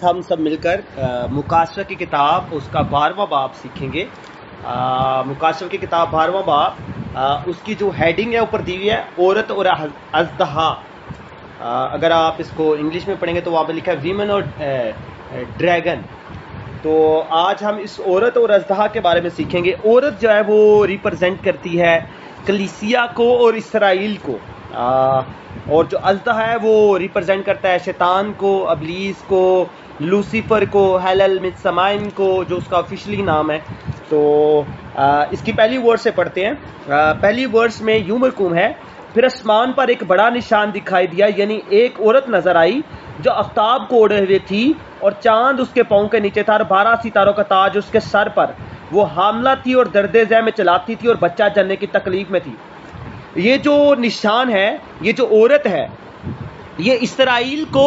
ہم سب مل کر مکاشفہ کی کتاب اس کا 12واں باب سیکھیں گے۔ مکاشفہ کی کتاب 12واں باب، اس کی جو ہیڈنگ ہے اوپر دی ہوئی ہے عورت اور اژدہا۔ اگر آپ اس کو انگلش میں پڑھیں گے تو وہاں پہ لکھا ہے ویمن اور ڈریگن۔ تو آج ہم اس عورت اور اژدہا کے بارے میں سیکھیں گے۔ عورت جو ہے وہ ریپرزینٹ کرتی ہے کلیسیا کو اور اسرائیل کو، اور جو اژدہا ہے وہ ریپرزینٹ کرتا ہے شیطان کو، ابلیس کو، لوسیفر کو، ہیلل متسمائن کو، جو اس کا آفیشلی نام ہے۔ تو اس کی پہلی ورڈ سے پڑھتے ہیں۔ پہلی ورڈ میں یوں مرقوم ہے، پھر آسمان پر ایک بڑا نشان دکھائی دیا، یعنی ایک عورت نظر آئی جو آفتاب کو اوڑھے ہوئے تھی اور چاند اس کے پاؤں کے نیچے تھا اور 12 ستاروں کا تاج اس کے سر پر۔ وہ حاملہ تھی اور درد ذہ میں چلاتی تھی اور بچہ جننے کی تکلیف میں تھی۔ یہ جو نشان ہے، یہ جو عورت ہے، یہ اسرائیل کو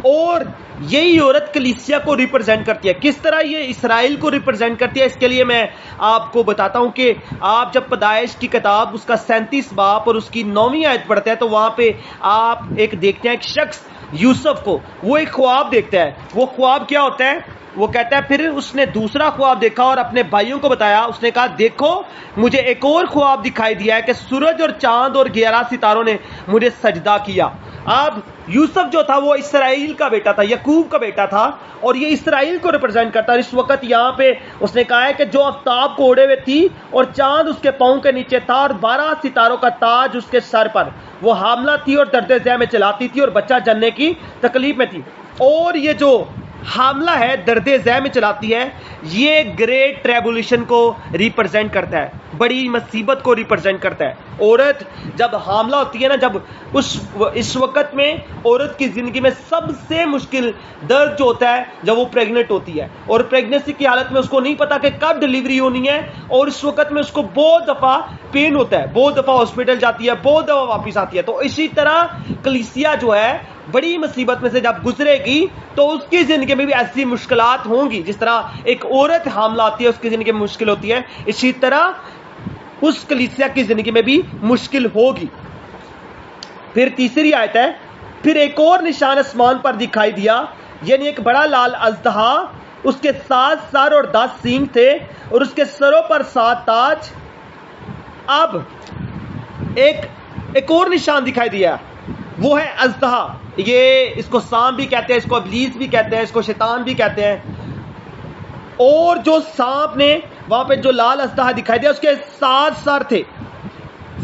اور یہی عورت کلیسیا کو ریپرزینٹ کرتی ہے۔ کس طرح یہ اسرائیل کو ریپرزینٹ کرتی ہے، اس کے لیے میں آپ کو بتاتا ہوں کہ آپ جب پیدائش کی کتاب اس کا 37 باب اور اس کی 9ویں آیت پڑھتے ہیں تو وہاں پہ آپ ایک دیکھتے ہیں ایک شخص یوسف کو، وہ ایک خواب دیکھتا ہے۔ وہ خواب کیا ہوتا ہے؟ وہ کہتا ہے پھر اس نے دوسرا خواب دیکھا اور اپنے بھائیوں کو بتایا۔ اس نے کہا دیکھو مجھے ایک اور خواب دکھائی دیا ہے کہ سورج اور چاند اور 11 ستاروں نے مجھے سجدہ کیا۔ اب یوسف جو تھا وہ اسرائیل کا بیٹا تھا، یعقوب کا بیٹا تھا، اور یہ اسرائیل کو ریپرزینٹ کرتا ہے۔ اس وقت یہاں پہ اس نے کہا ہے کہ جو آفتاب کو اوڑھے ہوئے تھی اور چاند اس کے پاؤں کے نیچے تھا اور 12 ستاروں کا تاج اس کے سر پر، وہ حاملہ تھی اور درد ذہ میں چلاتی تھی اور بچہ جننے کی تکلیف میں تھی۔ اور یہ جو حاملہ ہے، درد ذہ میں چلاتی ہے، یہ گریٹ ٹریبولیشن کو ریپرزینٹ کرتا ہے، بڑی مصیبت کو ریپرزینٹ کرتا ہے۔ عورت جب حاملہ ہوتی ہے نا، جب اس وقت میں عورت کی زندگی میں سب سے مشکل درد جو ہوتا ہے جب وہ پریگننٹ ہوتی ہے، اور پریگننسی کی حالت میں اس کو نہیں پتا کہ کب ڈیلیوری ہونی ہے، اور اس وقت میں اس کو بہت دفعہ پین ہوتا ہے، بہت دفعہ ہاسپٹل جاتی ہے، بہت دفعہ واپس آتی ہے۔ تو اسی طرح کلیسیا جو ہے بڑی مصیبت میں سے جب گزرے گی تو اس کی زندگی میں بھی ایسی مشکلات ہوں گی۔ جس طرح ایک عورت حاملہ آتی ہے، اس کی زندگی میں مشکل ہوتی ہے، اسی طرح اس کلیسیا کی زندگی میں بھی مشکل ہوگی۔ پھر تیسری آیت ہے، پھر ایک اور نشان آسمان پر دکھائی دیا، یعنی ایک بڑا لال اژدہا، اس کے 7 سر اور 10 سینگ تھے اور اس کے سروں پر 7 تاج۔ اب ایک اور نشان دکھائی دیا، وہ ہے اژدہا۔ یہ اس کو سام بھی کہتے ہیں، اس کو ابلیس بھی کہتے ہیں، اس کو شیطان بھی کہتے ہیں۔ اور جو سانپ نے وہاں پہ جو لال اژدہا دکھائی دیا، اس کے 7 سر تھے،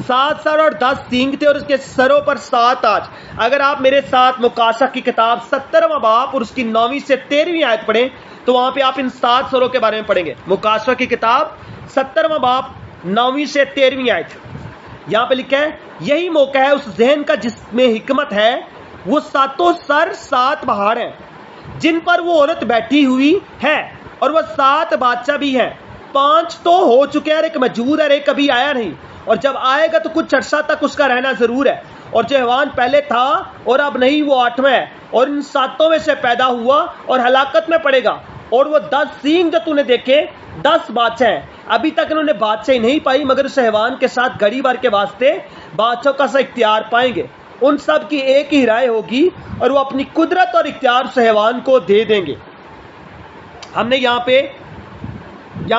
7 سر اور 10 سینگ تھے اور اس کے سروں پر 7 تاج۔ اگر آپ میرے ساتھ مکاشفہ کی کتاب 17واں باب اور اس کی 9ویں سے 13ویں آیت پڑھیں تو وہاں پہ آپ ان 7 سروں کے بارے میں پڑھیں گے۔ مکاشفہ کی کتاب 17واں باب 9ویں سے 13ویں آیت، یہاں پہ لکھا ہے یہی موقع ہے اس ذہن کا جس میں حکمت ہے، وہ 7 سر 7 پہاڑ ہیں جن پر وہ عورت بیٹھی ہوئی ہے، اور وہ 7 بادشاہ بھی ہیں۔ 5 تو ہو چکے ہیں اور ایک موجود ہے اور ایک کبھی آیا نہیں، اور جب آئے گا تو کچھ عرصہ تک اس کا رہنا ضرور ہے۔ اور جو حیوان پہلے تھا اور اب نہیں، وہ 8واں ہے، اور ان 7 میں سے پیدا ہوا اور ہلاکت میں پڑے گا۔ اور وہ 10 سینگ جو تو نے دیکھے 10 بادشاہ ہیں، ابھی تک انہوں نے بادشاہی نہیں پائی، مگر اس حیوان کے ساتھ گھڑی بھر کے واسطے بادشاہوں کا سا اختیار پائیں گے۔ ان سب کی ایک ہی رائے ہوگی اور وہ اپنی قدرت اور اختیار اس حیوان کو دے دیں گے۔ ہم نے یہاں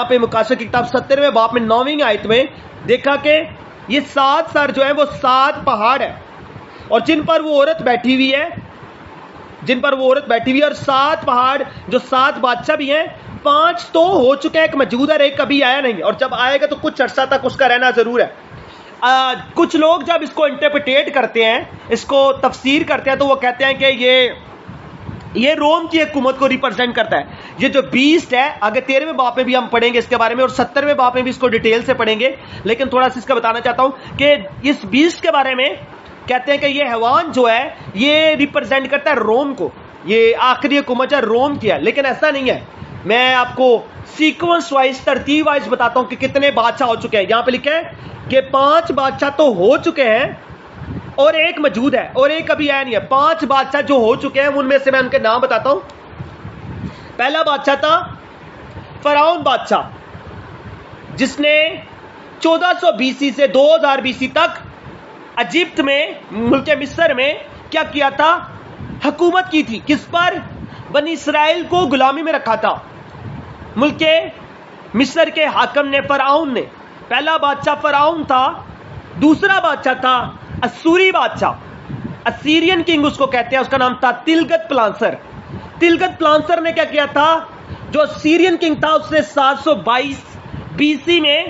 پہ مکاشفہ کی کتاب 17ویں باب میں 9ویں آیت میں دیکھا کہ یہ 7 سر جو ہیں وہ 7 پہاڑ ہیں، اور جن پر وہ عورت بیٹھی ہوئی ہے، اور 7 پہاڑ جو 7 بادشاہ بھی ہیں۔ 5 تو ہو چکے ہیں، ایک موجود ہے اور ایک کبھی آیا نہیں، اور جب آئے گا تو کچھ عرصہ تک اس کا رہنا ضرور ہے۔ کچھ لوگ جب اس کو انٹرپریٹ کرتے ہیں، اس کو تفسیر کرتے ہیں، تو وہ کہتے ہیں کہ یہ روم کی حکومت کو ریپرزینٹ کرتا ہے۔ یہ جو بیسٹ ہے، آگے 13ویں باب میں بھی ہم پڑھیں گے اس کے بارے میں، اور 17ویں باب میں بھی اس کو ڈیٹیل سے پڑھیں گے، لیکن تھوڑا سا اس کا بتانا چاہتا ہوں کہ اس بیسٹ کے بارے میں کہتے ہیں کہ یہ حیوان جو ہے یہ ریپرزینٹ کرتا ہے روم کو، یہ آخری حکومت جو ہے روم کی ہے، لیکن ایسا نہیں ہے۔ میں آپ کو سیکوینس وائز، ترتیب وائز بتاتا ہوں کہ کتنے بادشاہ ہو چکے ہیں۔ یہاں پہ لکھا ہے کہ 5 بادشاہ تو ہو چکے ہیں اور ایک موجود ہے اور ایک ابھی آیا نہیں ہے۔ 5 بادشاہ جو ہو چکے ہیں ان میں سے میں ان کے نام بتاتا ہوں۔ پہلا بادشاہ تھا فرعون بادشاہ، جس نے 1400 BC سے 2000 BC تک ایجپٹ میں، ملک مصر میں کیا کیا تھا؟ حکومت کی تھی۔ کس پر؟ بنی اسرائیل کو غلامی میں رکھا تھا. ملک مصر کے حاکم نے، فرعون نے، پہلا بادشاہ فرعون تھا، دوسرا بادشاہ تھا اسوری بادشاہ، اسیرین کنگ اس کو کہتے ہیں، اس کا نام تھا تلگت پلانسر. تلگت پلانسر نے کیا کیا تھا؟ جو سیرین کنگ تھا اس نے 722 BC میں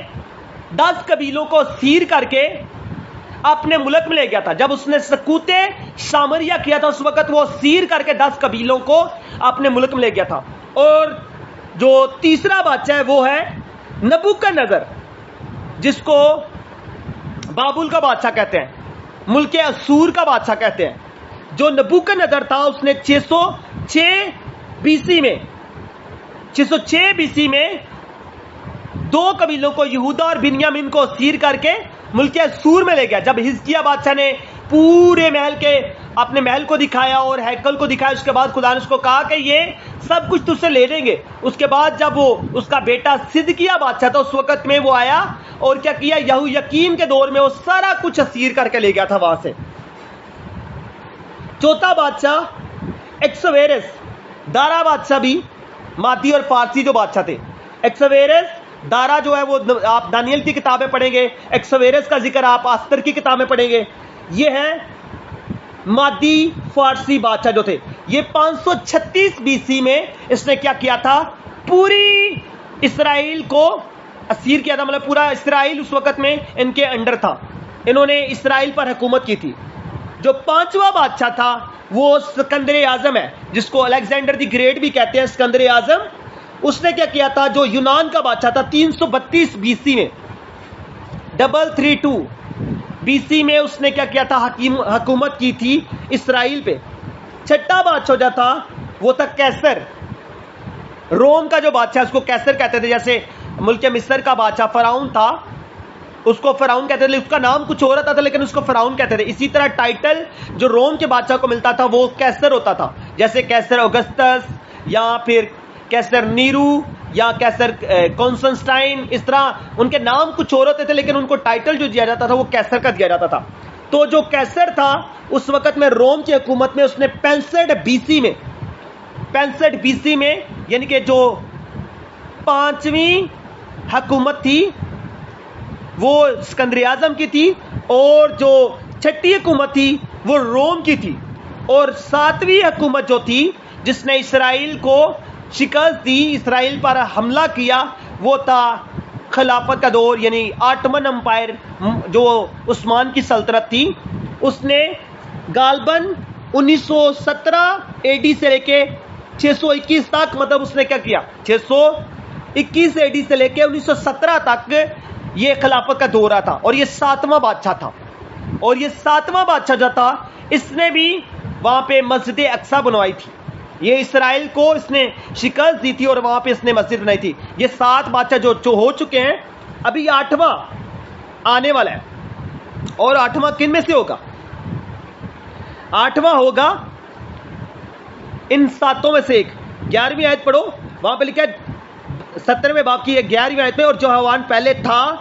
10 قبیلوں کو اسیر کر کے اپنے ملک میں لے گیا تھا. جب اس نے سقوط سامریا کیا تھا اس وقت وہ اسیر کر کے 10 قبیلوں کو اپنے ملک میں لے گیا تھا. اور جو تیسرا بادشاہ ہے وہ ہے نبوکدنضر، جس کو بابل کا بادشاہ کہتے ہیں، ملک اسور کا بادشاہ کہتے ہیں. جو نبوکدنضر تھا اس نے 606 BC میں 2 قبیلوں کو، یہودا اور بنیامین کو اسیر کر کے ملک اسور میں لے گیا. جب حزقیہ بادشاہ نے پورے محل کے اپنے محل کو دکھایا اور ہیکل کو دکھایا، اس کے بعد خدا نے اس کو کہا کہ یہ سب کچھ تجھ سے لے لیں گے. اس کے بعد جب وہ اس کا بیٹا صدقیہ بادشاہ تھا اس وقت میں وہ آیا اور کیا کیا، یہویاکین کے دور میں وہ سارا کچھ اسیر کر کے لے گیا تھا وہاں سے. چوتھا بادشاہ ایکسویرس، دارا بادشاہ بھی مادی اور فارسی جو بادشاہ تھے. ایکسویرس، دارا جو ہے وہ آپ دانیل کی کتابیں پڑھیں گے، ایکسویرس کا ذکر آپ آستر کی کتابیں پڑھیں گے. یہ ہیں مادی فارسی بادشاہ جو تھے. یہ 536 BC میں اس نے کیا کیا تھا؟ پوری اسرائیل کو اسیر کیا تھا. مطلب پورا اسرائیل اس وقت میں ان کے انڈر تھا، انہوں نے اسرائیل پر حکومت کی تھی. جو 5واں بادشاہ تھا وہ سکندر اعظم ہے، جس کو الیگزینڈر دی گریٹ بھی کہتے ہیں. سکندر اعظم اس نے کیا تھا؟ جو یونان کا بادشاہ تھا 332 BC میں، 332 BC میں اس نے کیا تھا؟ حکومت کی تھی اسرائیل پہ. چھٹا بادشاہ جو تھا وہ تھا کیسر، روم کا جو بادشاہ اس کو کیسر کہتے تھے. جیسے ملک مصر کا بادشاہ فرعون تھا، اس کو فرعون کہتے تھے، اس کا نام کچھ اور ہوتا تھا لیکن اس کو فرعون کہتے تھے. اسی طرح ٹائٹل جو روم کے بادشاہ کو ملتا تھا وہ کیسر ہوتا تھا، جیسے کیسر اوگسٹس یا پھر کیسر نیرو یا کیسر کانسٹنٹائن. اس طرح ان کے نام کچھ اور ہوتے تھے لیکن ان کو ٹائٹل جو دیا جاتا تھا وہ کیسر کا دیا جاتا تھا. تو جو کیسر تھا اس وقت میں روم کی حکومت میں اس نے 65 BC میں یعنی کہ جو 5ویں حکومت تھی وہ سکندر اعظم کی تھی، اور جو چھٹی حکومت تھی وہ روم کی تھی، اور 7ویں حکومت جو تھی جس نے اسرائیل کو شکست دی، اسرائیل پر حملہ کیا، وہ تھا خلافت کا دور، یعنی آٹمن امپائر جو عثمان کی سلطنت تھی. اس نے غالباً 1917 AD سے لے کے 621 تک، مطلب اس نے کیا 621 AD سے لے کے 1917 تک یہ خلافت کا دورہ تھا. اور یہ 7واں بادشاہ تھا، اور یہ 7واں بادشاہ جو تھا اس نے بھی وہاں پہ مسجد اقصی بنوائی تھی. یہ اسرائیل کو اس نے شکست دی تھی اور وہاں پہ اس نے مسجد بنائی تھی. یہ 7 بادشاہ جو ہو چکے ہیں، ابھی 8واں آنے والا ہے. اور 8واں کن میں سے ہوگا؟ 8واں ہوگا ان 7 میں سے ایک. 11ویں آیت پڑھو، وہاں پہ لکھا ہے 17ویں باب کی 11ویں آیت میں، اور جو حیوان پہلے تھا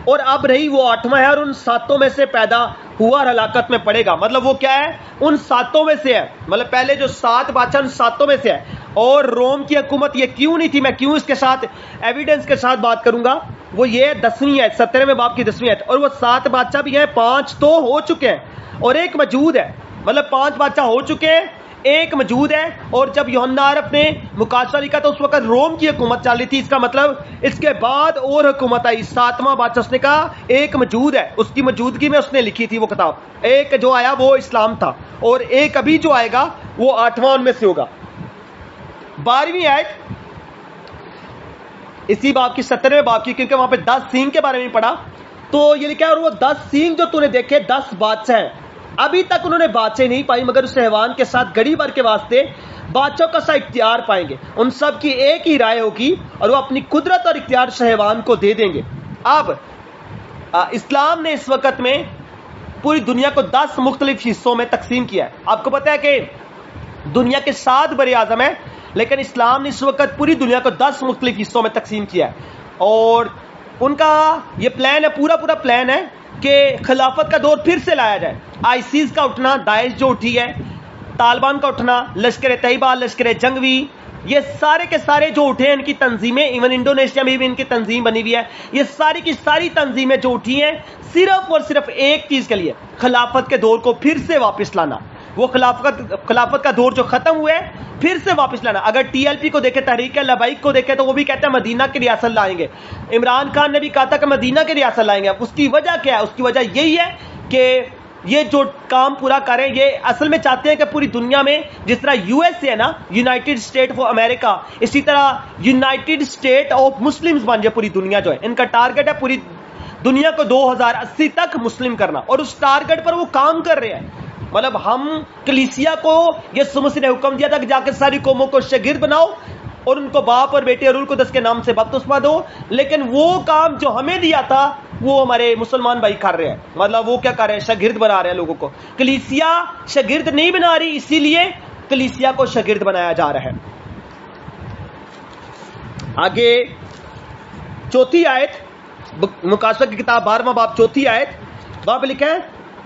اور اب رہی وہ 8واں ہے، اور ان 7 میں سے پیدا ہوا اور ہلاکت میں پڑے گا. مطلب وہ کیا ہے؟ ان 7 میں سے ہے. مطلب پہلے جو 7 بادشاہ ان 7 میں سے ہے. اور روم کی حکومت یہ کیوں نہیں تھی، میں کیوں اس کے ساتھ ایویڈنس کے ساتھ بات کروں گا. وہ یہ 10ویں ہے، 17ویں باب کی 10ویں ہے. اور وہ 7 بادشاہ بھی ہیں، 5 تو ہو چکے ہیں اور ایک موجود ہے. مطلب 5 بادشاہ ہو چکے ہیں، ایک موجود ہے. اور جب یوحنا عرف نے مکاشفہ لکھا تو اس وقت روم کی حکومت چل رہی تھی. اس کا مطلب اس کے بعد اور حکومت آئی، 7واں بادشاہ. اس نے کہا ایک موجود ہے، اس کی موجودگی میں اس نے لکھی تھی وہ کتاب. ایک جو آیا وہ اسلام تھا، اور ایک ابھی جو آئے گا وہ 8واں ان میں سے ہوگا. 12ویں آیت اسی باب کی 17ویں باب کی، کیونکہ وہاں پہ 10 سینگ کے بارے میں پڑھا تو یہ لکھا ہے، اور وہ 10 سینگ جو تو نے دیکھے 10 بادشاہ ہیں. ابھی تک انہوں نے بادشاہ نہیں پائی مگر اس حیوان کے ساتھ گڑی بھر کے واسطے بادشاہ کا سا اختیار پائیں گے. ان سب کی ایک ہی رائے ہوگی اور وہ اپنی قدرت اور اختیار حیوان کو دے دیں گے. اب اسلام نے اس وقت میں پوری دنیا کو 10 مختلف حصوں میں تقسیم کیا ہے. آپ کو پتا ہے کہ دنیا کے 7 بر اعظم ہیں، لیکن اسلام نے اس وقت پوری دنیا کو 10 مختلف حصوں میں تقسیم کیا ہے. اور ان کا یہ پلان ہے، پورا پلان ہے کہ خلافت کا دور پھر سے لایا جائے. آئیسیس کا اٹھنا، داعش جو اٹھی ہے، طالبان کا اٹھنا، لشکر طیبہ، لشکر جنگوی، یہ سارے کے سارے جو اٹھے ہیں ان کی تنظیمیں، ایون انڈونیشیا میں بھی ان کی تنظیم بنی ہوئی ہے، یہ ساری کی ساری تنظیمیں جو اٹھی ہیں صرف اور صرف ایک چیز کے لیے، خلافت کے دور کو پھر سے واپس لانا. وہ خلافت کا دور جو ختم ہوا ہے پھر سے واپس لانا. اگر ٹی ایل پی کو دیکھے، تحریک لبیک کو دیکھے، تو وہ بھی کہتے ہیں مدینہ کی ریاست لائیں گے. عمران خان نے بھی کہا تھا کہ مدینہ کی ریاست لائیں گے. اس کی وجہ کیا ہے؟ اس کی وجہ یہی ہے کہ یہ جو کام پورا کریں، یہ اصل میں چاہتے ہیں کہ پوری دنیا میں جس طرح یو ایس اے ہے نا، یونائٹڈ اسٹیٹ آف امریکہ، اسی طرح یونائٹڈ اسٹیٹ آف مسلمز بن جائے پوری دنیا. جو ہے ان کا ٹارگٹ ہے پوری دنیا کو 2080 تک مسلم کرنا، اور اس ٹارگٹ پر وہ کام کر رہے ہیں. مطلب ہم کلیسیا کو یسوع مسیح نے حکم دیا تھا کہ جا کے ساری قوموں کو شاگرد بناؤ اور ان کو باپ اور بیٹے اور روح القدس کے نام سے بپتسمہ دو، لیکن وہ کام جو ہمیں دیا تھا وہ ہمارے مسلمان بھائی کر رہے ہیں. مطلب وہ کیا کر رہے ہیں؟ شاگرد بنا رہے ہیں لوگوں کو. کلیسیا شاگرد نہیں بنا رہی، اسی لیے کلیسیا کو شاگرد بنایا جا رہا ہے. آگے چوتھی آیت، مکاشفہ کی کتاب 12واں باب 4 آیت، وہاں پہ لکھا ہے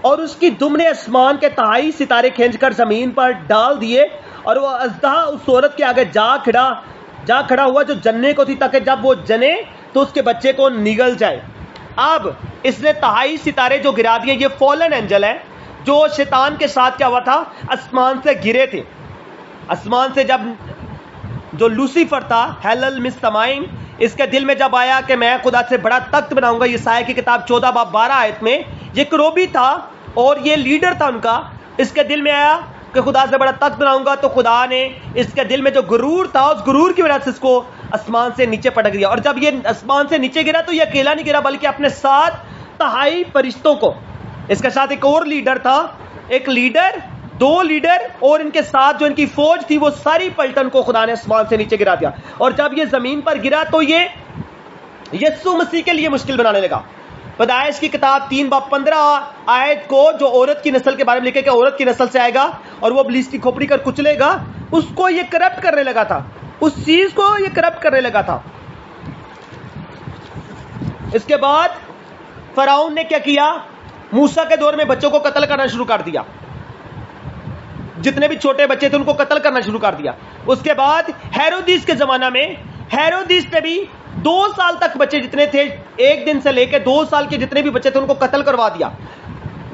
اور اس کی دم نے آسمان کے تہائی ستارے کھینچ کر زمین پر ڈال دیے، اور وہ اژدہا اس عورت کے آگے جا کھڑا ہوا جو جننے کو تھی، تاکہ جب وہ جنے تو اس کے بچے کو نگل جائے. اب اس نے تہائی ستارے جو گرا دیے، یہ فالن اینجل ہے جو شیطان کے ساتھ کیا ہوا تھا؟ آسمان سے گرے تھے. آسمان سے جب جو لوسیفر تھا، ہیلل مسمائن، اس کے دل میں جب آیا کہ میں خدا سے بڑا تخت بناؤں گا، یسایہ کی کتاب 14 باب 12 آیت میں، یہ کروبی تھا اور یہ لیڈر تھا ان کا، اس کے دل میں آیا کہ خدا سے بڑا تخت بناؤں گا، تو خدا نے اس کے دل میں جو غرور تھا، اس غرور کی وجہ سے اس کو آسمان سے نیچے پٹک دیا. اور جب یہ آسمان سے نیچے گرا تو یہ اکیلا نہیں گرا، بلکہ اپنے ساتھ تہائی فرشتوں کو، اس کے ساتھ ایک اور لیڈر تھا، ایک لیڈر، 2 لیڈر اور ان کے ساتھ جو ان کی فوج تھی، وہ ساری پلٹن کو خدا نے آسمان سے نیچے گرا دیا. اور جب یہ زمین پر گرا تو یہ یسوع مسیح کے لیے مشکل بنانے لگا. پیدائش کی کتاب 3 باب 15 آیت کو جو عورت کی نسل کے بارے میں لکھے کہ عورت کی نسل سے آئے گا اور وہ ابلیس کی کھوپڑی کر کچلے گا، اس کو یہ کرپٹ کرنے لگا تھا، اس چیز کو یہ کرپٹ کرنے لگا تھا. اس کے بعد فرعون نے کیا کیا؟ موسیٰ کے دور میں بچوں کو قتل کرنا شروع کر دیا، جتنے بھی چھوٹے بچے تھے ان کو قتل کرنا شروع کر دیا. اس کے بعد ہیرودیس کے زمانہ میں ہیرودیس نے بھی 2 سال تک بچے جتنے تھے، 1 دن سے لے کے 2 سال کے جتنے بھی بچے تھے ان کو قتل کروا دیا.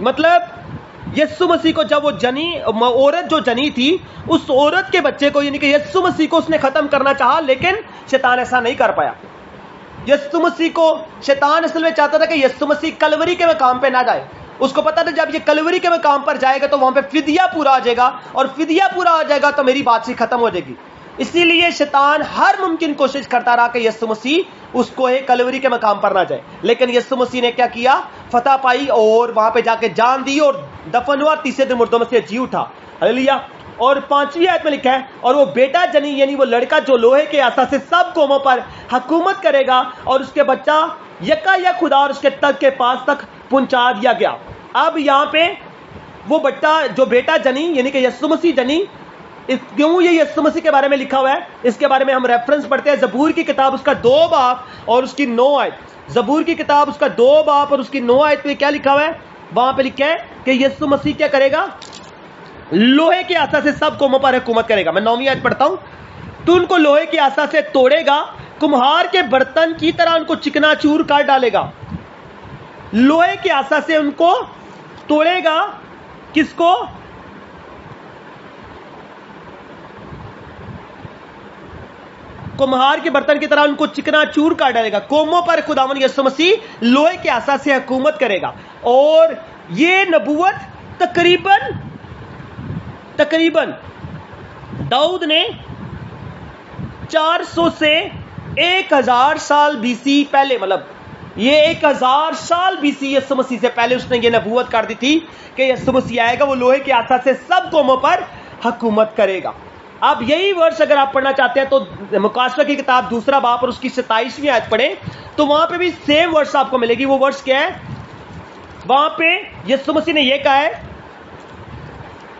مطلب یسوع مسیح کو جب وہ جنی، عورت جو جنی تھی، اس عورت کے بچے کو، یعنی کہ یسوع مسیح کو اس نے ختم کرنا چاہا، لیکن شیطان ایسا نہیں کر پایا. یسوع مسیح کو شیطان اصل میں چاہتا تھا کہ یسوع مسیح کلوری کے مقام پہ نہ جائے. اس کو پتا تھا جب یہ کلوری کے مقام پر جائے گا تو وہاں پہ فدیہ پورا آ جائے گا، اور فدیہ پورا آ جائے گا تو میری بادشاہی ختم ہو جائے گی. اسی لیے شیطان ہر ممکن کوشش کرتا رہا کہ یسوع مسیح اس کو کلوری کے مقام پر نہ جائے. لیکن یسوع مسیح نے کیا کیا؟ فتح پائی اور وہاں پہ جا کے جان دی اور دفن ہوا، 3 دن مردوں میں سے جی اٹھا. ہلیلویہ. اور 5ویں آیت میں لکھا ہے اور وہ بیٹا جنی، یعنی وہ لڑکا جو لوہے کے عصا سے سب قوموں پر حکومت کرے گا، اور اس کے بچہ یکا یک خدا اور اس کے تخت کے پاس تک پہنچا دیا گیا. اب یہاں پہ وہ جو بیٹا جنی، یعنی کہ یسوع مسیح جنی، کیوں یہ یسوع مسیح کے بارے میں لکھا ہوا ہے؟ اس کے بارے میں ہم ریفرنس پڑھتے ہیں زبور کی کتاب اس کا 2 باب اور اس کی 9 آیت. زبور کی کتاب اس کا 2 باب اور اس کی 9 آیت میں کیا لکھا ہوا ہے؟ وہاں پہ لکھا ہے کہ یسوع مسیح کیا کرے گا؟ لوہے کے عصا سے سب قوموں پر حکومت کرے گا. میں 9ویں آیت پڑھتا ہوں. تو ان کو لوہے کے عصا سے توڑے گا، کمہار کے برتن کی طرح ان کو چکنا چور کر ڈالے گا. لوہے کے عصا سے ان کو توڑے گا، کس کو؟ کمہار کے برتن کی طرح ان کو چکنا چور کر ڈالے گا. قوموں پر خداوند یسوع مسیح لوہے کے عصا سے حکومت کرے گا. اور یہ نبوت تقریباً داؤد نے 400 سے 1000 سال BC پہلے، مطلب یہ 1000 سال BC یسوع مسیح سے پہلے اس نے یہ نبوت کر دی تھی کہ یسوع مسیح آئے گا، وہ لوہے کے عصا سے سب قوموں پر حکومت کرے گا. اب یہی ورس اگر آپ پڑھنا چاہتے ہیں تو مکاشفہ کی کتاب 2 باب اور اس کی 27ویں آیت پڑھیں تو وہاں پہ بھی سیم ورس آپ کو ملے گی. وہ ورس کیا ہے؟ وہاں پہ یسوع مسیح نے یہ کہا ہے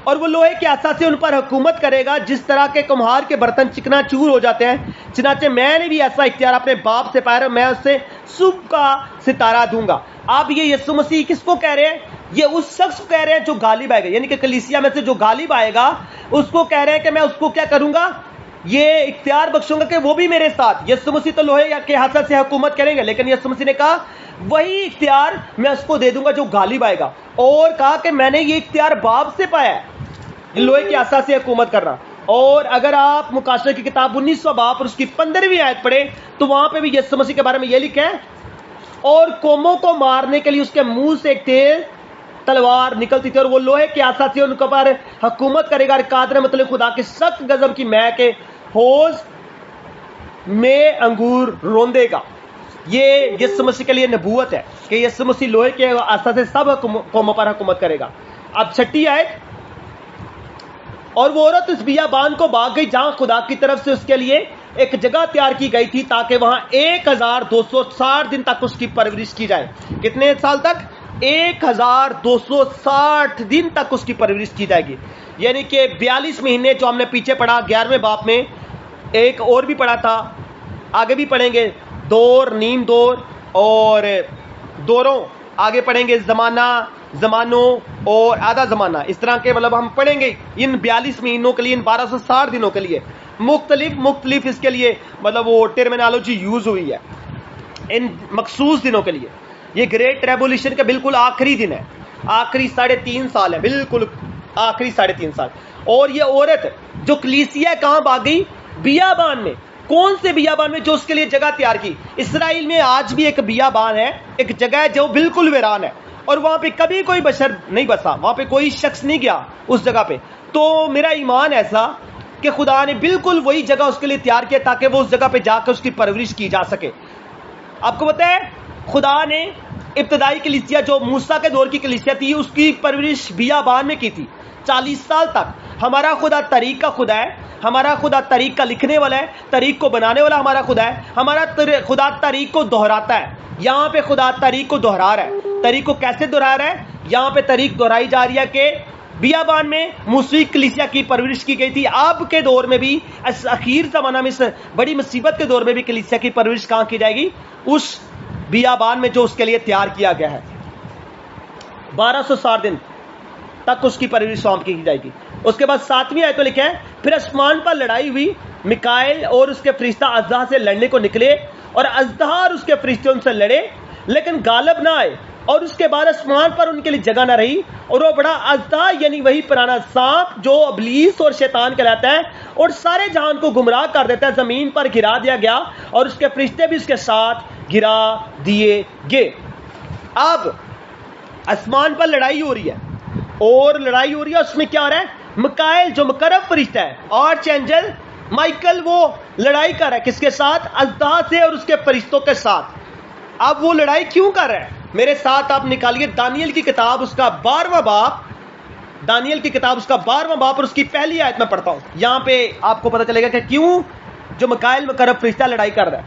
اور وہ لوہے کے عصا سے ان پر حکومت کرے گا جس طرح کے کمہار کے برتن چکنا چور ہو جاتے ہیں، چنانچہ میں نے بھی ایسا اختیار اپنے باپ سے پایا، میں اسے صبح کا ستارہ دوں گا. اب یہ یسوع مسیح کس کو کہہ رہے ہیں؟ یہ اس شخص کو کہہ رہے ہیں جو غالب آئے گا، یعنی کہ کلیسیا میں سے جو غالب آئے گا اس کو کہہ رہے ہیں کہ میں اس کو کیا کروں گا، یہ اختیار بخشوں گا کہ وہ بھی میرے ساتھ. یسوع مسیح تو لوہے کے ہاتھ سے حکومت کریں گے، لیکن یسوع مسیح نے کہا وہی اختیار میں اس کو دے دوں گا جو غالب آئے گا، اور کہا کہ میں نے یہ اختیار باپ سے پایا ہے لوہے کے ہاتھ سے حکومت کرنا. اور اگر آپ مکاشفہ کی کتاب 19واں باب اور اس کی 15ویں آیت پڑھیں تو وہاں پہ بھی یسوع مسیح کے بارے میں یہ لکھا ہے، اور قوموں کو مارنے کے لیے اس کے منہ سے ایک تیز تلوار نکلتی تھی، اور وہ لوہے کے آسا سے ان کے پر حکومت کرے گا، اور قادر مطلب خدا کے سخت غضب کی مے کے حوض میں انگور روندے گا. یہ یسوع مسیح کے لیے نبوت ہے کہ یسوع مسیح لوہے کے آسا سے سب قوموں پر حکومت کرے گا. اب 6 آیت، اور وہ عورت اس بیابان کو بھاگ گئی جہاں خدا کی طرف سے اس کے لیے ایک جگہ تیار کی گئی تھی تاکہ وہاں 1260 دن تک اس کی پرورش کی جائے. کتنے سال تک؟ 1260 دن تک اس کی پرورش کی جائے گی. یعنی کہ 42 مہینے جو ہم نے پیچھے پڑھا 11ویں باب میں، ایک اور بھی پڑھا تھا، آگے بھی پڑھیں گے، دور، نیم دور اور دوروں، آگے پڑھیں گے زمانہ، زمانوں اور آدھا زمانہ، اس طرح کے مطلب ہم پڑھیں گے ان 42 مہینوں کے لیے، ان 1260 دنوں کے لیے مختلف اس کے لیے مطلب وہ ٹرمینالوجی یوز ہوئی ہے ان مخصوص دنوں کے لیے. یہ گریٹ ریولیوشن کا بالکل آخری دن ہے، آخری 3.5 سال ہے، بالکل آخری 3.5 سال. اور یہ عورت جو کلیسیا کہاں بھاگ گئی؟ بیابان میں. کون سے بیابان میں؟ جو اس کے لیے جگہ تیار کی. اسرائیل میں آج بھی ایک بیابان ہے، ایک جگہ ہے جو بالکل ویران ہے، اور وہاں پہ کبھی کوئی بشر نہیں بسا، وہاں پہ کوئی شخص نہیں گیا اس جگہ پہ. تو میرا ایمان ایسا کہ خدا نے بالکل وہی جگہ اس کے لیے تیار کیا تاکہ وہ اس جگہ پہ جا کر اس کی پرورش کی جا سکے. آپ کو پتہ ہے خدا نے ابتدائی کلیسیا جو موسیٰ کے دور کی کلیسیا تھی اس کی پرورش بیابان میں کی تھی 40 سال تک. ہمارا خدا طریق کا خدا ہے، ہمارا خدا طریق کا لکھنے والا ہے، طریق کو بنانے والا ہمارا خدا ہے. ہمارا خدا طریق کو دہراتا ہے. یہاں پہ خدا طریق کو دہرا رہا ہے. طریق کو کیسے دہرا رہا ہے؟ یہاں پہ طریق دہرائی جا رہی ہے کہ بیابان میں موسیٰ کلیسیا کی پرورش کی گئی تھی. اب کے دور میں بھی، اس اخیر زمانہ میں، اس بڑی مصیبت کے دور میں بھی کلیسیا کی پرورش کہاں کی جائے گی؟ اس بیابان میں جو اس کے لیے تیار کیا گیا ہے. 1260 دن تک اس کی پرورش وہاں کی جائے گی. اس کے بعد 7ویں آیت میں لکھا ہے، پھر آسمان پر لڑائی ہوئی، میکائیل اور اس کے فرشتہ اژدہا سے لڑنے کو نکلے، اور اژدہا اور اس کے فرشتے ان سے لڑے لیکن غالب نہ آئے. اور اس کے بعد آسمان پر ان کے لیے جگہ نہ رہی، اور وہ بڑا اژدہا یعنی وہی پرانا سانپ جو ابلیس اور شیطان کہلاتا ہے اور سارے جہان کو گمراہ کر دیتا ہے، زمین پر گرا دیا گیا، اور اس کے فرشتے بھی اس کے ساتھ گرا دیے گئے. اب آسمان پر لڑائی ہو رہی ہے، اور لڑائی ہو رہی ہے، اس میں کیا ہو رہا ہے؟ میکائیل جو مقرب فرشتہ ہے، آرچ اینجل مائیکل، وہ لڑائی کر رہا ہے کس کے ساتھ؟ اژدہا سے اور اس کے فرشتوں کے ساتھ. اب وہ لڑائی کیوں کر رہا ہے؟ میرے ساتھ آپ نکالیے دانیل کی کتاب اس کا 12واں باب، دانیل کی کتاب اس کا 12واں باب اور اس کی پہلی آیت میں پڑھتا ہوں. یہاں پہ آپ کو پتہ چلے گا کہ کیوں جو میکائیل مقرب فرشتہ لڑائی کر رہا ہے.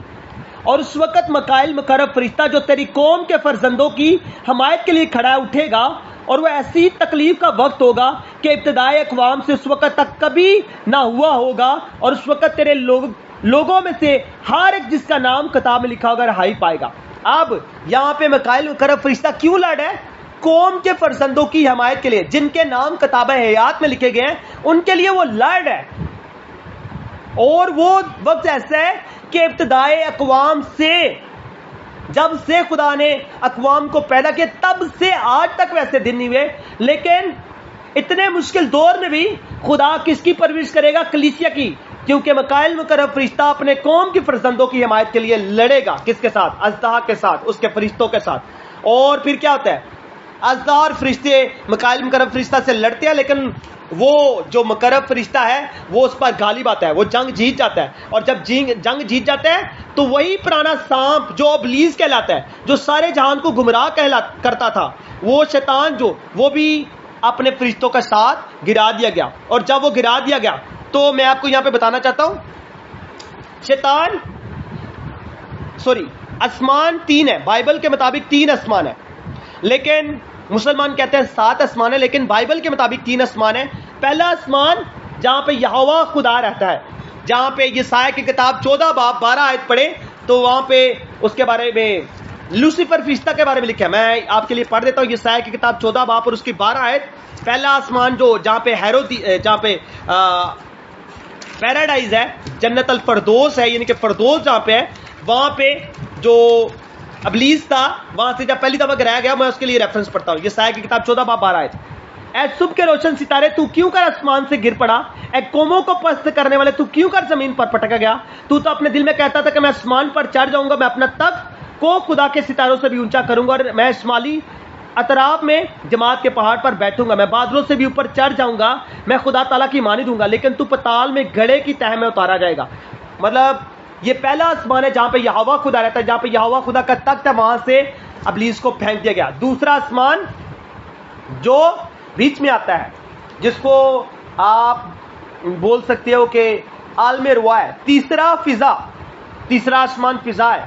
اور اس وقت میکائیل مقرب فرشتہ جو تیری قوم کے فرزندوں کی حمایت کے لیے کھڑا اٹھے گا، اور وہ ایسی تکلیف کا وقت ہوگا کہ ابتدائی اقوام سے اس وقت تک کبھی نہ ہوا ہوگا، اور اس وقت تیرے لوگوں میں سے ہر ایک جس کا نام کتاب میں لکھا ہوگا رہائی پائے گا. اب یہاں پہ میکائیل مقرب فرشتہ کیوں لڑ رہا ہے؟ قوم کے فرزندوں کی حمایت کے لیے، جن کے نام کتاب حیات میں لکھے گئے ہیں ان کے لیے وہ لڑ رہا ہے. اور وہ وقت ایسا ہے کہ ابتدائی اقوام سے، جب سے خدا نے اقوام کو پیدا کیا تب سے آج تک ویسے دن نہیں ہوئے، لیکن اتنے مشکل دور میں بھی خدا کس کی پرورش کرے گا؟ کلیسیا کی. کیونکہ میکائیل مقرب فرشتہ اپنے قوم کی فرزندوں کی حمایت کے لیے لڑے گا. کس کے ساتھ؟ اژدہا کے ساتھ، اس کے فرشتوں کے ساتھ. اور پھر کیا ہوتا ہے؟ اژدہا اور فرشتے میکائیل مقرب فرشتہ سے لڑتے ہیں، لیکن وہ جو مقرب فرشتہ ہے وہ اس پر غالب آتا ہے، وہ جنگ جیت جاتا ہے. اور جب جنگ جیت جاتا ہے تو وہی پرانا سانپ جو ابلیس کہلاتا ہے، جو سارے جہان کو گمراہ کرتا تھا، وہ شیطان جو، وہ بھی اپنے فرشتوں کے ساتھ گرا دیا گیا. اور جب وہ گرا دیا گیا تو میں آپ کو یہاں پہ بتانا چاہتا ہوں، آسمان 3 ہے، بائبل کے مطابق 3 آسمان ہے، لیکن مسلمان کہتے ہیں 7 آسمان ہے، لیکن بائبل کے مطابق 3 آسمان ہے. پہلا آسمان جہاں پہ یہوہ خدا رہتا ہے، جہاں پہ یسایہ کی کتاب 14 باب 12 آیت پڑھے تو وہاں پہ اس کے بارے میں لوسیفر فرشتہ کے بارے میں لکھا ہے، میں آپ کے لیے پڑھ دیتا ہوں، یسایا کی کتاب 14 باب اور اس کی 12 آیت. پہلا آسمان جو جہاں پہ پیراڈائز ہے، جنت الفردوس ہے، یعنی کہ فردوس جہاں پہ ہے، وہاں پہ جو ابلیس تھا وہاں سے جب پہلی دفعہ گرایا گیا. میں اس کے لیے ریفرنس پڑھتا ہوں، یسایا کی کتاب 14 باب 12 آیت. اے صبح کے روشن ستارے تو کیوں کر آسمان سے گر پڑا، اے قوموں کو پست کرنے والے تو کیوں کر زمین پر پٹکا گیا. تو اپنے دل میں کہتا تھا کہ میں آسمان پر چڑھ جاؤں گا، میں اپنا تخت کو خدا کے ستاروں سے بھی اونچا کروں گا، اور میں شمالی اطراف میں جماعت کے پہاڑ پر بیٹھوں گا، میں بادلوں سے بھی اوپر چڑھ جاؤں گا، میں خدا تعالیٰ کی مانی دوں گا، لیکن تو پتال میں گڑھے کی تہ میں اتارا جائے گا. مطلب یہ پہلا آسمان ہے جہاں پہ یہوہ خدا رہتا ہے، جہاں پہ یہوہ خدا کا تخت ہے، وہاں سے ابلیس کو پھینک دیا گیا. دوسرا آسمان جو بیچ میں آتا ہے، جس کو آپ بول سکتے ہو کہ عالم روا ہے. تیسرا آسمان فضا ہے.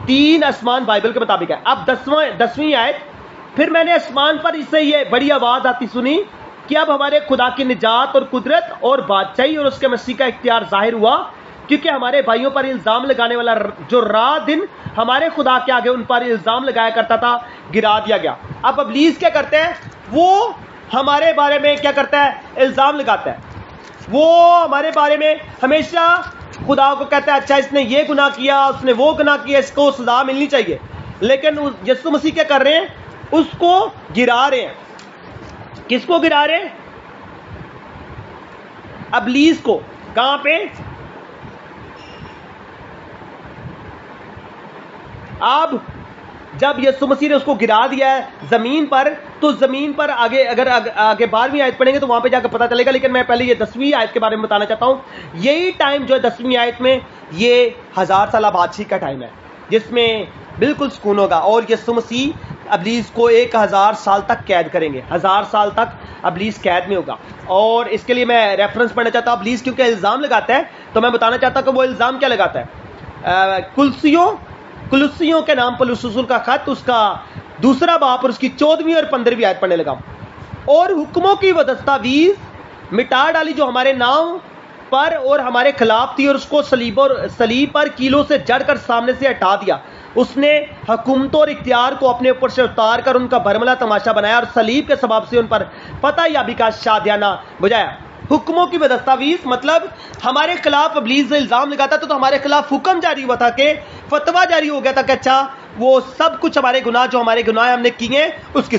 3 آسمان بائبل کے مطابق ہے. اب 10ویں آیت. پھر میں نے آسمان پر اس سے یہ بڑی آواز آتی سنی کہ اب ہمارے خدا کی نجات اور قدرت اور بادشاہی اور اس کے مسیح کا اختیار ظاہر ہوا، کیونکہ ہمارے بھائیوں پر الزام لگانے والا جو رات دن ہمارے خدا کے آگے ان پر الزام لگایا کرتا تھا، گرا دیا گیا. اب ابلیس کیا کرتے ہیں؟ وہ ہمارے بارے میں کیا کرتا ہے؟ الزام لگاتا ہے. وہ ہمارے بارے میں ہمیشہ خدا کو کہتا ہے اچھا اس نے یہ گناہ کیا، اس نے وہ گناہ کیا، اس کو سزا ملنی چاہیے. لیکن یسوع مسیح کیا کر رہے ہیں؟ اس کو گرا رہے ہیں. کس کو گرا رہے ہیں؟ ابلیس کو. کہاں پہ؟ اب جب یسوع مسیح نے اس کو گرا دیا ہے زمین پر، تو زمین پر آگے اگر آگے 12ویں آیت پڑھیں گے تو وہاں پہ جا کے پتا چلے گا. لیکن میں پہلے یہ 10ویں آیت کے بارے میں بتانا چاہتا ہوں. یہی ٹائم جو ہے 10ویں آیت میں، یہ 1000 سالہ بادشاہی کا ٹائم ہے، جس میں بالکل سکون ہوگا، اور یسوع مسیح ابلیس کو 1000 سال تک قید کریں گے. 1000 سال تک ابلیس قید میں ہوگا. اور اس کے لیے میں ریفرنس پڑھنا چاہتا ہوں. ابلیس کیونکہ الزام لگاتا ہے تو میں بتانا چاہتا ہوں کہ وہ الزام کیا لگاتا ہے. کلوسیوں کے نام پولس رسول کا خط، اس کا 2 باب اور اس کی 14ویں اور 15ویں آیت پڑھنے لگا. اور حکموں کی وہ دستاویز مٹا ڈالی جو ہمارے نام پر اور ہمارے خلاف تھی، اور اس کو صلیب پر کیلوں سے جڑ کر سامنے سے ہٹا دیا. اس نے حکومتوں اور اختیار کو اپنے اوپر سے اتار کر ان کا برملا تماشا بنایا، اور صلیب کے سبب سے ان پر فتح یابی کا شادیانہ بجایا. حکموں کی دستاویز مطلب ہمارے خلاف ابلیس الزام لگاتا تو ہمارے خلاف حکم جاری ہوا تھا، کہ فتویٰ جاری ہو گیا تھا کہ اچھا وہ سب کچھ ہمارے گناہ جو ہمارے گناہ ہم نے کیے ہیں اس کی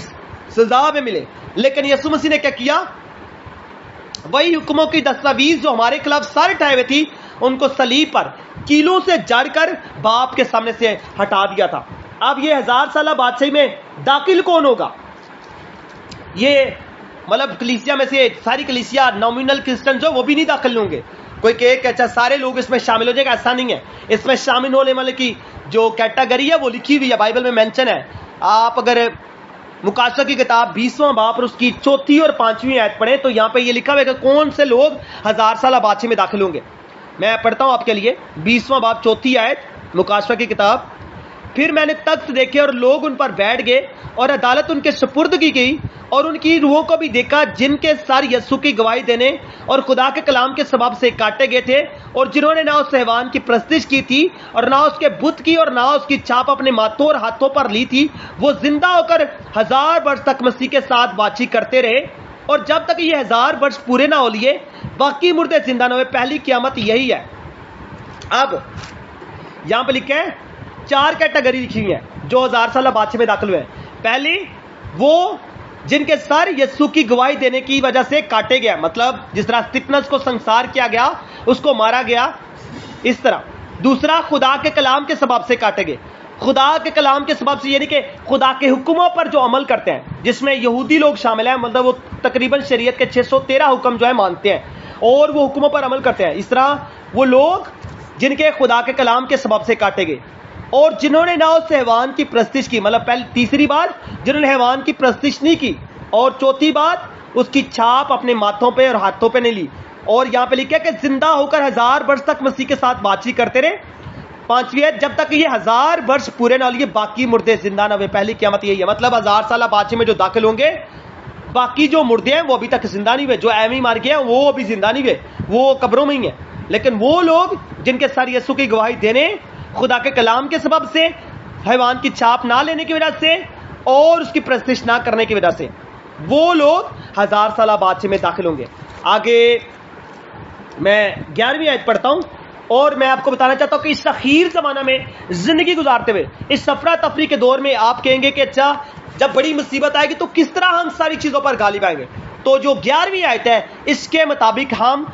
سزا میں ملے. لیکن یسوع مسیح نے کیا کیا؟ وہی حکموں کی دستاویز جو ہمارے خلاف سر اٹھائے ہوئے تھی، ان کو صلیب پر کیلوں سے جڑ کر باپ کے سامنے سے ہٹا دیا تھا. اب یہ 1000 سالہ بادشاہی میں داخل کون ہوگا؟ یہ مطلب کلیسیا میں سے ساری کلیسیا نومینل کرسچن جو وہ بھی نہیں داخل ہوں گے. کوئی کہ اچھا سارے لوگ اس میں شامل ہو جائے گا، ایسا نہیں ہے. اس میں شامل ہونے والے کی جو کیٹیگری ہے وہ لکھی ہوئی ہے، بائبل میں مینشن ہے. آپ اگر مقاشفہ کی کتاب 20واں باب اور اس کی 4 اور 5ویں آیت پڑھیں تو یہاں پہ یہ لکھا ہوا ہے کہ کون سے لوگ 1000 سالہ بادشاہی میں داخل ہوں گے. میں پڑھتا ہوں آپ کے لیے 20واں باب 4 آیت مقاشفہ کی کتاب. پھر میں نے تخت دیکھے اور لوگ ان پر بیٹھ گئے، اور عدالت ان کے سپرد کی گئی، اور ان کی روحوں کو بھی دیکھا جن کے سر یسوع کی گواہی دینے اور خدا کے کلام کے سبب سے کاٹے گئے تھے، اور جنہوں نے نہ اس حیوان کی پرستش کی تھی اور نہ اس کے بت کی اور نہ اس کی چھاپ اپنے ماتھوں اور ہاتھوں پر لی تھی. وہ زندہ ہو کر 1000 برس تک مسیح کے ساتھ بات چیت کرتے رہے، اور جب تک یہ 1000 برس پورے نہ ہو لیے باقی مردے زندہ نہ ہوئے. پہلی قیامت یہی ہے. اب یہاں پہ لکھے 4 کیٹیگری لکھی ہوئی ہے جو 1000 سالہ بادشاہ میں داخل ہوئے ہیں. پہلی وہ جن کے سر یسوع کی گواہی دینے کی وجہ سے کاٹے گیا، مطلب جس طرح اسطفنس کو سنسار کیا گیا، اس کو مارا گیا، اس طرح. دوسرا خدا کے کلام کے سبب سے کاٹے گئے. خدا کے کلام کے سبب سے یعنی کہ خدا کے حکموں پر جو عمل کرتے ہیں، جس میں یہودی لوگ شامل ہیں، مطلب وہ تقریباً شریعت کے 613 حکم جو ہے مانتے ہیں اور وہ حکموں پر عمل کرتے ہیں. اس طرح وہ لوگ جن کے خدا کے کلام کے سبب سے کاٹے گئے، اور جنہوں نے نہ اس حیوان کی پرستش کی، مطلب تیسری بات جنہوں نے حیوان کی پرستش نہیں کی، اور چوتھی بات اس کی چھاپ اپنے ماتھوں پہ اور ہاتھوں پہ نہیں لی. اور یہاں پہ لکھا ہے کہ زندہ ہو کر 1000 برس تک مسیح کے ساتھ بات چیت کرتے رہے. 5ویں جب تک یہ 1000 برس پورے نہ لیے باقی مردے زندہ نہ ہوئے. پہلی قیامت یہی ہے. مطلب 1000 سالہ بادشاہ میں جو داخل ہوں گے، باقی جو مردے ہیں وہ ابھی تک زندہ نہیں ہوئے، جو ایویں ہی مار گئے ہیں وہ ابھی زندہ نہیں ہوئے، وہ قبروں میں ہی ہیں. لیکن وہ لوگ جن کے سر یسوع کی گواہی دینے خدا کے کلام کے سبب سے، حیوان کی چھاپ نہ لینے کی وجہ سے، اور اس کی پرستش نہ کرنے کی وجہ سے وہ لوگ 1000 سالہ بادشاہ میں داخل ہوں گے۔ آگے میں 11ویں آیت پڑھتا ہوں، اور میں آپ کو بتانا چاہتا ہوں کہ اس اخیر زمانہ میں زندگی گزارتے ہوئے، اس سفرہ تفریح کے دور میں آپ کہیں گے کہ اچھا جب بڑی مصیبت آئے گی تو کس طرح ہم ساری چیزوں پر غالب آئیں گے؟ تو جو 11ویں آیت ہے اس کے مطابق ہم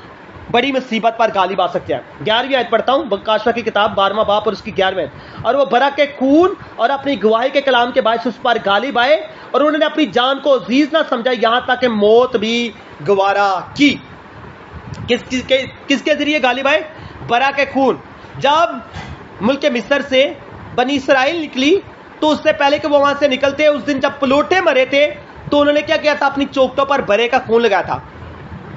بڑی مصیبت پر غالب آ سکتے ہیں۔ 11ویں آیت پڑھتا ہوں، مکاشفہ کی کتاب 12واں باب اور اس کی 11ویں آیت۔ اور وہ برا کے خون اور اپنی گواہی کے کلام کے باعث اس پر غالب آئے، اور انہوں نے اپنی جان کو عزیز نہ سمجھا، یہاں تک کہ موت بھی گوارا کی۔ کس کے ذریعے غالب آئے؟ برا کے خون۔ جب ملک مصر سے بنی اسرائیل نکلی تو اس سے پہلے کہ وہ وہاں سے نکلتے، اس دن جب پلوٹے مرے تھے تو انہوں نے کیا کیا تھا؟ اپنی چوکٹوں پر برے کا خون لگایا تھا۔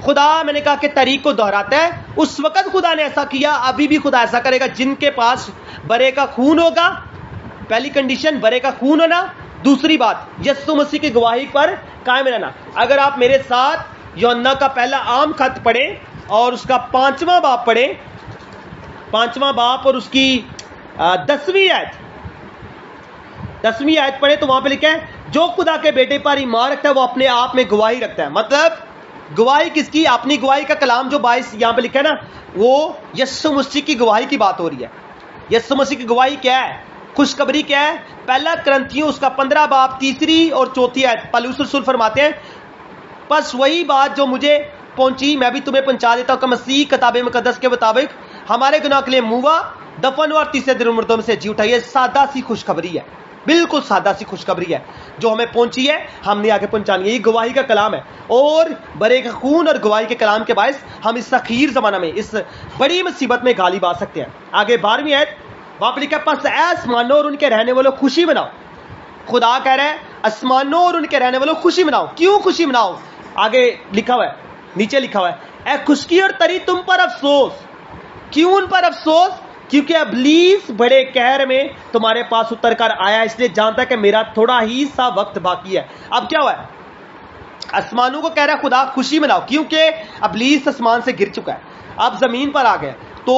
خدا، میں نے کہا کہ طریق کو دہراتا ہے، اس وقت خدا نے ایسا کیا، ابھی بھی خدا ایسا کرے گا۔ جن کے پاس برے کا خون ہوگا، پہلی کنڈیشن برے کا خون ہونا، دوسری بات یسوع مسیح کی گواہی پر قائم رہنا۔ اگر آپ میرے ساتھ یوحنا کا پہلا عام خط پڑھیں اور اس کا 5واں باب پڑھیں، 5واں باب اور اس کی 10ویں آیت پڑھیں تو وہاں پہ لکھا ہے جو خدا کے بیٹے پر ایمان رکھتا ہے وہ اپنے آپ میں گواہی رکھتا ہے۔ مطلب گواہی کس کی؟ اپنی گواہی کا کلام جو باعث یہاں پہ لکھا ہے نا، وہ یسوع مسیح کی گواہی کی بات ہو رہی ہے۔ یسوع مسیح کی گواہی کیا ہے؟ خوشخبری کیا ہے؟ پہلا کرنتھیوں اس کا 15 باب 3 اور 4 آیت، پالوس رسول فرماتے ہیں بس وہی بات جو مجھے پہنچی میں بھی تمہیں پہنچا دیتا ہوں کہ مسیح کتاب مقدس کے مطابق ہمارے گناہ کے لیے موا، دفن ہوا اور تیسرے دن مردوں میں سے جی اٹھا۔ یہ سادہ سی خوشخبری ہے، بالکل سادہ سی خوشخبری ہے جو ہمیں پہنچی ہے، ہم نے آگے پہنچانی ہے۔ یہ گواہی کا کلام ہے، اور برے کا خون اور گواہی کے کلام کے باعث ہم اس اخیر زمانہ میں اس بڑی مصیبت میں غالب آ سکتے ہیں۔ آگے 12ویں آیت وہاں پہ لکھا ہے پس اے آسمانوں اور ان کے رہنے والوں خوشی مناؤ۔ خدا کہہ رہا ہے آسمانوں اور ان کے رہنے والوں خوشی مناؤ۔ کیوں خوشی مناؤ؟ آگے لکھا ہوا ہے، نیچے لکھا ہوا ہے اے خشکی اور تری تم پر افسوس۔ کیوں ان پر افسوس؟ کیونکہ ابلیس بڑے قہر میں تمہارے پاس اتر کر آیا، اس لیے جانتا ہے کہ میرا تھوڑا ہی سا وقت باقی ہے۔ اب کیا ہوا ہے؟ آسمانوں کو کہہ رہا ہے خدا خوشی مناؤ، کیونکہ ابلیس آسمان سے گر چکا ہے، اب زمین پر آ گیا، تو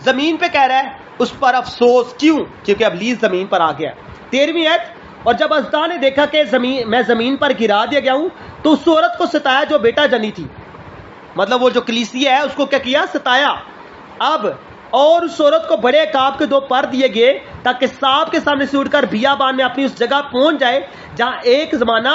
زمین پہ کہہ رہا ہے اس پر افسوس۔ کیوں؟ کیونکہ ابلیس زمین پر آ گیا۔ 13ویں آیت اور جب ازدا نے دیکھا کہ میں زمین پر گرا دیا گیا ہوں تو اس عورت کو ستایا جو بیٹا جنی تھی۔ مطلب وہ جو کلیسیا ہے اس کو کیا کیا؟ ستایا۔ اب اور اس عورت کو بڑے عقاب کے 2 پر دیے گئے تاکہ سانپ کے سامنے سے اٹھ کر بیابان میں اپنی اس جگہ پہنچ جائے جہاں ایک زمانہ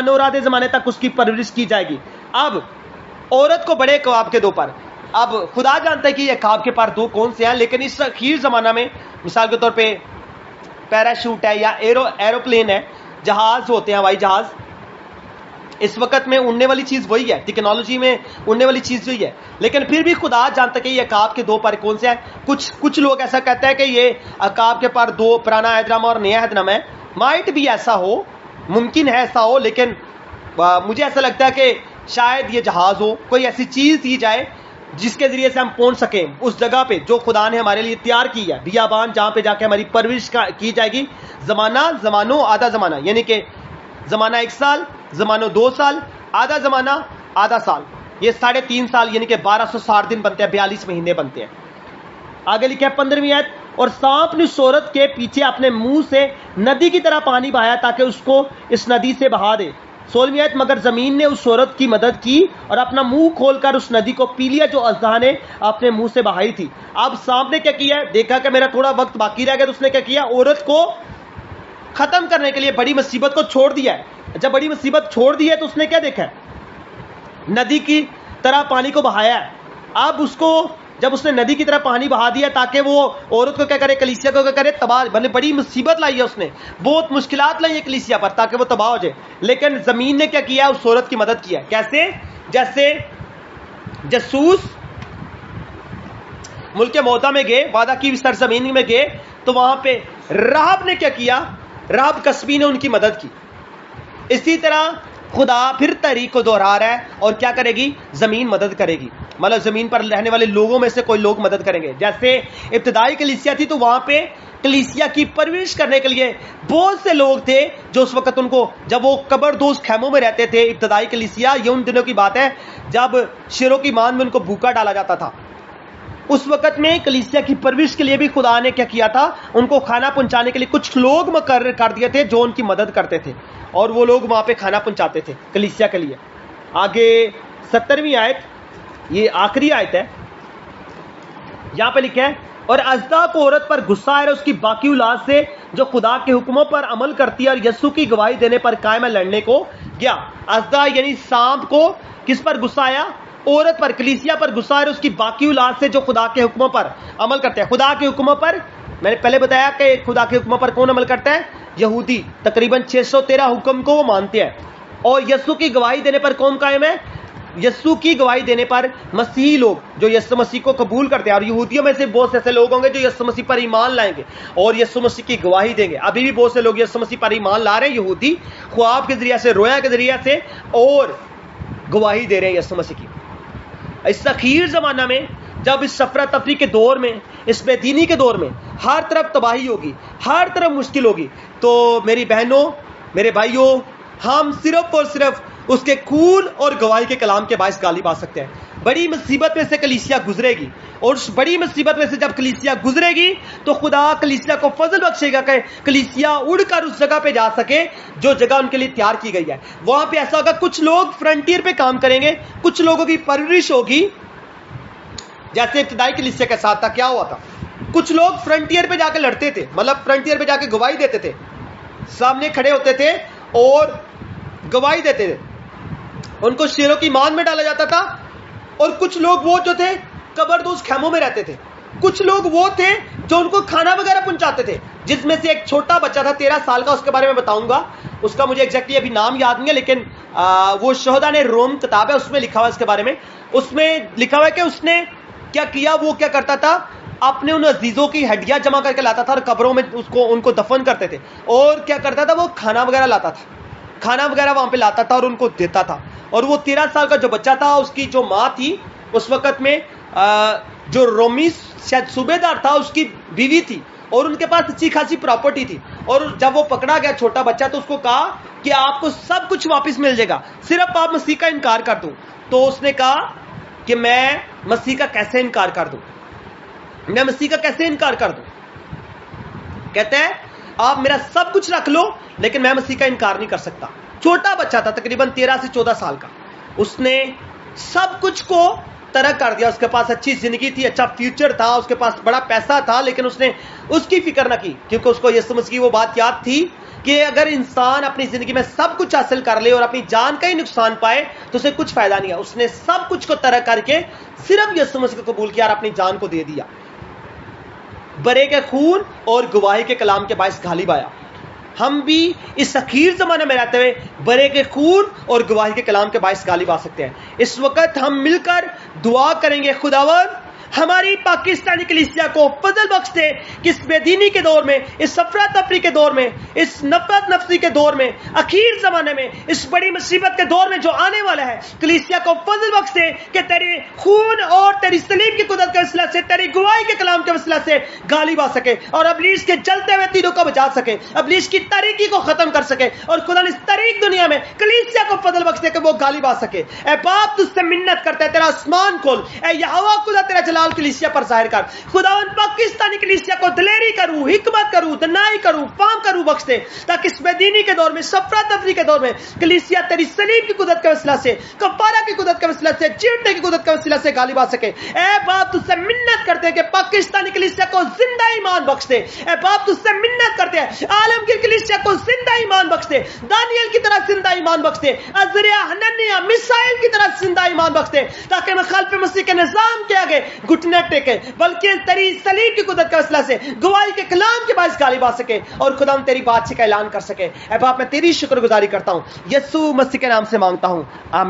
اور آدھے زمانے تک اس کی پرورش کی جائے گی۔ اب عورت کو بڑے عقاب کے 2 پر، اب خدا جانتا ہے کہ یہ عقاب کے پر 2 کون سے ہیں، لیکن اس اخیر زمانہ میں مثال کے طور پہ پیراشوٹ ہے یا ایروپلین ہے، جہاز ہوتے ہیں، ہوائی جہاز، اس وقت میں اڑنے والی چیز وہی ہے، ٹیکنالوجی میں اڑنے والی چیز وہی ہے، لیکن پھر بھی خدا جانتا ہے کہ یہ عقاب کے 2 پر کون سے ہیں۔ کچھ لوگ ایسا کہتے ہیں کہ یہ عقاب کے پر 2 پرانا عہد نامہ اور نیا عہد نامہ ہے۔ مائٹ بھی ایسا ہو، ممکن ہے ایسا ہو، لیکن مجھے ایسا لگتا ہے کہ شاید یہ جہاز ہو، کوئی ایسی چیز دی جائے جس کے ذریعے سے ہم پہنچ سکیں اس جگہ پہ جو خدا نے ہمارے لیے تیار کی ہے، بیابان جہاں پہ جا کے ہماری پرورش کی جائے گی۔ زمانوں آدھا زمانہ، یعنی کہ زمانہ 1 سال، زمانوں 2 سال، آدھا زمانہ آدھا سال، یہ 3.5 سال، یعنی کہ 1260 دن بنتے ہیں، 42 مہینے بنتے ہیں۔ آگے لکھا ہے 15ویں آیت اور سانپ نے اس عورت کے پیچھے اپنے منہ سے ندی کی طرح پانی بہایا تاکہ اس کو اس ندی سے بہا دے۔ 16ویں آیت مگر زمین نے اس عورت کی مدد کی اور اپنا منہ کھول کر اس ندی کو پی لیا جو ازدہا نے اپنے منہ سے بہائی تھی۔ اب سانپ نے کیا کیا؟ دیکھا کہ میرا تھوڑا وقت باقی رہ گیا تو اس نے کیا کیا؟ عورت کو ختم کرنے کے لیے بڑی مصیبت کو چھوڑ دیا ہے۔ جب بڑی مصیبت چھوڑ دی ہے تو اس نے کیا دیکھا ہے؟ ندی کی طرح پانی کو بہایا ہے۔ اب اس کو جب اس نے ندی کی طرح پانی بہا دیا تاکہ وہ عورت کو کیا کرے؟ کلیسیا کو کیا کرے؟ تباہ، بلکہ بڑی مصیبت لائی ہے اس نے، بہت مشکلات لائی ہے کلیسیا پر تاکہ وہ تباہ ہو جائے، لیکن زمین نے کیا کیا؟ اس عورت کی مدد کیا۔ کیسے؟ جیسے جاسوس ملک موعودہ میں گئے، وعدہ کی سرزمین میں گئے تو وہاں پہ راہب نے کیا کیا؟ راہب کسبی نے ان کی مدد کی۔ اسی طرح خدا پھر تحریک کو دہرا رہا ہے اور کیا کرے گی؟ زمین مدد کرے گی، مطلب زمین پر رہنے والے لوگوں میں سے کوئی لوگ مدد کریں گے۔ جیسے ابتدائی کلیسیا تھی تو وہاں پہ کلیسیا کی پرورش کرنے کے لیے بہت سے لوگ تھے جو اس وقت ان کو، جب وہ قبر دوز خیموں میں رہتے تھے، ابتدائی کلیسیا، یہ ان دنوں کی بات ہے جب شیروں کی ماند میں ان کو بھوکا ڈالا جاتا تھا، اس وقت میں کلیسیا کی پرورش کے لیے بھی خدا نے کیا کیا تھا, ان کو کھانا پہنچانے کے لیے کچھ لوگ مقرر کر دیے تھے جو ان کی مدد کرتے تھے, اور وہ لوگ وہاں پہ کھانا پہنچاتے تھے کلیسیا کے لیے. آگے 17ویں آیت, یہ آخری آیت ہے, یہاں پہ لکھا ہے اور ازدا کو عورت پر غصہ آیا اس کی باقی اولاد سے جو خدا کے حکموں پر عمل کرتی ہے اور یسوع کی گواہی دینے پر قائم ہے لڑنے کو گیا. ازدا یعنی سانپ کو کس پر غصہ آیا؟ عورت پر, کلیسیا پر غصہ آیا اس کی باقی اولاد سے جو خدا کے حکموں پر عمل کرتے ہیں. خدا کے حکموں پر میں نے پہلے بتایا کہ خدا کے حکموں پر کون عمل کرتا ہے؟ یہودی. تقریباً 613 حکم کو وہ مانتے ہیں. اور یسوع کی گواہی دینے پر کون قائم ہے؟ یسوع کی گواہی دینے پر مسیحی لوگ جو یسوع مسیح کو قبول کرتے ہیں. اور یہودیوں میں سے بہت سے ایسے لوگ ہوں گے جو یسوع مسیح پر ایمان لائیں گے اور یسوع مسیح کی گواہی دیں گے. ابھی بھی بہت سے لوگ یسوع مسیح پر ایمان لا رہے ہیں, یہودی, خواب کے ذریعے سے, رویا کے ذریعے سے, اور گواہی دے رہے ہیں یسوع مسیح کی. اس اخیر زمانہ میں جب اس سفرہ تفریح کے دور میں, اس بے دینی کے دور میں ہر طرف تباہی ہوگی, ہر طرف مشکل ہوگی, تو میری بہنوں, میرے بھائیوں, ہم صرف اور صرف اس کے خون اور گواہی کے کلام کے باعث غالب آ سکتے ہیں. بڑی مصیبت میں سے کلیسیا گزرے گی, اور اس بڑی مصیبت میں سے جب کلیسیا گزرے گی تو خدا کلیسیا کو فضل بخشے گا کہ کلیسیا اڑ کر اس جگہ پہ جا سکے جو جگہ ان کے لیے تیار کی گئی ہے. وہاں پہ ایسا ہوگا, کچھ لوگ فرنٹیئر پہ کام کریں گے, کچھ لوگوں کی پرورش ہوگی جیسے ابتدائی کلیسیا کے ساتھ تھا. کیا ہوا تھا؟ کچھ لوگ فرنٹیئر پہ جا کے لڑتے تھے, مطلب فرنٹیئر پہ جا کے گواہی دیتے تھے, سامنے کھڑے ہوتے تھے اور گواہی دیتے تھے, ان کو شیروں کی مان میں ڈالا جاتا تھا. اور کچھ لوگ وہ جو تھے قبردوش خیموں میں رہتے تھے. کچھ لوگ وہ تھے جو ان کو کھانا وغیرہ پہنچاتے تھے, جس میں سے ایک چھوٹا بچہ تھا 13 سال کا, اس کے بارے میں بتاؤں گا, اس کا مجھے ایگزیکٹلی ابھی نام یاد نہیں ہے, لیکن وہ شہداء نے روم کتاب ہے, اس میں لکھا ہوا ہے اس کے بارے میں. اس میں لکھا ہوا ہے کہ اس نے کیا کیا, وہ کیا کرتا تھا, اپنے ان عزیزوں کی ہڈیاں جمع کر کے لاتا تھا اور قبروں میں ان کو دفن کرتے تھے. اور کیا کرتا تھا, وہ کھانا وغیرہ لاتا تھا, کھانا وغیرہ وہاں پہ لاتا تھا اور ان کو دیتا تھا. اور وہ 13 سال کا جو بچہ تھا, اس کی جو ماں تھی اس وقت میں, جو رومی شاید صوبے دار تھا, اس کی بیوی تھی, اور ان کے پاس اچھی خاصی پراپرٹی تھی. اور جب وہ پکڑا گیا چھوٹا بچہ تو اس کو کہا کہ آپ کو سب کچھ واپس مل جائے گا, صرف آپ مسیح کا انکار کر دو. تو اس نے کہا کہ میں مسیح کا کیسے انکار کر دوں, میں مسیح کا کیسے انکار کر دوں. کہتے ہیں آپ میرا سب کچھ رکھ لو لیکن میں مسیح کا انکار نہیں کر سکتا. چھوٹا بچہ تھا, تقریباً 13 سے 14 سال کا. اس نے سب کچھ کو ترک کر دیا. اس کے پاس اچھی زندگی تھی, اچھا فیوچر تھا, اس کے پاس بڑا پیسہ تھا, لیکن اس نے اس کی فکر نہ کی, کیونکہ اس کو یسوع مسیح کی وہ بات یاد تھی کہ اگر انسان اپنی زندگی میں سب کچھ حاصل کر لے اور اپنی جان کا ہی نقصان پائے تو اسے کچھ فائدہ نہیں ہے. اس نے سب کچھ کو ترک کر کے صرف یسوع مسیح کو قبول کیا اور اپنی جان کو دے دیا. برے کے خون اور گواہی کے کلام کے باعث غالب آیا. ہم بھی اس اخیر زمانے میں رہتے ہوئے برے کے خون اور گواہی کے کلام کے باعث غالب آ سکتے ہیں. اس وقت ہم مل کر دعا کریں گے, خداوند ہماری پاکستانی کلیسیا کو فضل بخش دے کہ اس بے دینی کے دور میں, اس سفرہ تفریح کے دور میں, اس نفرت نفسی کے دور میں, اخیر زمانے میں, اس بڑی مصیبت کے دور میں جو آنے والا ہے, کلیسیا کو فضل بخش دے کہ تیرے خون اور تیری صلیب کی قدرت کے وسیلہ سے, تیری گواہی کے کلام کے وسیلہ سے غالب آ سکے اور ابلیس کے جلتے ہوئے تیروں کو بچا سکے, ابلیس کی تاریکی کو ختم کر سکے, اور خدا اس تاریک دنیا میں کلیسیا کو فضل بخش دے کہ وہ غالب آ سکے. اے باپ تجھ سے منت کرتے ہیں, تیرا آسمان کھول, اے یہوہ خدا تیرا جلال کلیسیا پر ظاہر کر. خداوند پاکستانی کلیسیا کو دلیری کروں, حکمت کروں, دنائی کروں, فہم کروں بخش دے, تاکہ اس بے دینی کے دور میں, سفرہ تفریح کے دور میں کلیسیا تیری صلیب کی قدرت کے وسیلہ سے, کفارہ کی قدرت کے وسیلہ سے, چیٹنے کی قدرت کے وسیلہ سے غالب آ سکے. اے باپ تجھ سے منت کرتے ہیں کہ پاکستانی کلیسیا کو زندہ ایمان بخش دے. اے باپ تجھ سے منت کرتے ہیں عالمگیر کلیسیا کو زندہ ایمان بخش دے, دانیل کی طرح زندہ ایمان بخش دے, عزریہ, حننیہ, میسائیل کی طرح زندہ ایمان بخش دے, تاکہ مخالف مسیح کے نظام کے آگے گھٹنے ٹیکے, بلکہ تیری صلیب کی قدرت کے وسیلہ سے, گواہی کے کلام کے باعث غالب آ سکے اور خدا تیری بادشاہی کا اعلان کر سکے. اے باپ میں تیری شکر گزاری کرتا ہوں, یسوع مسیح کے نام سے مانگتا ہوں, آمین.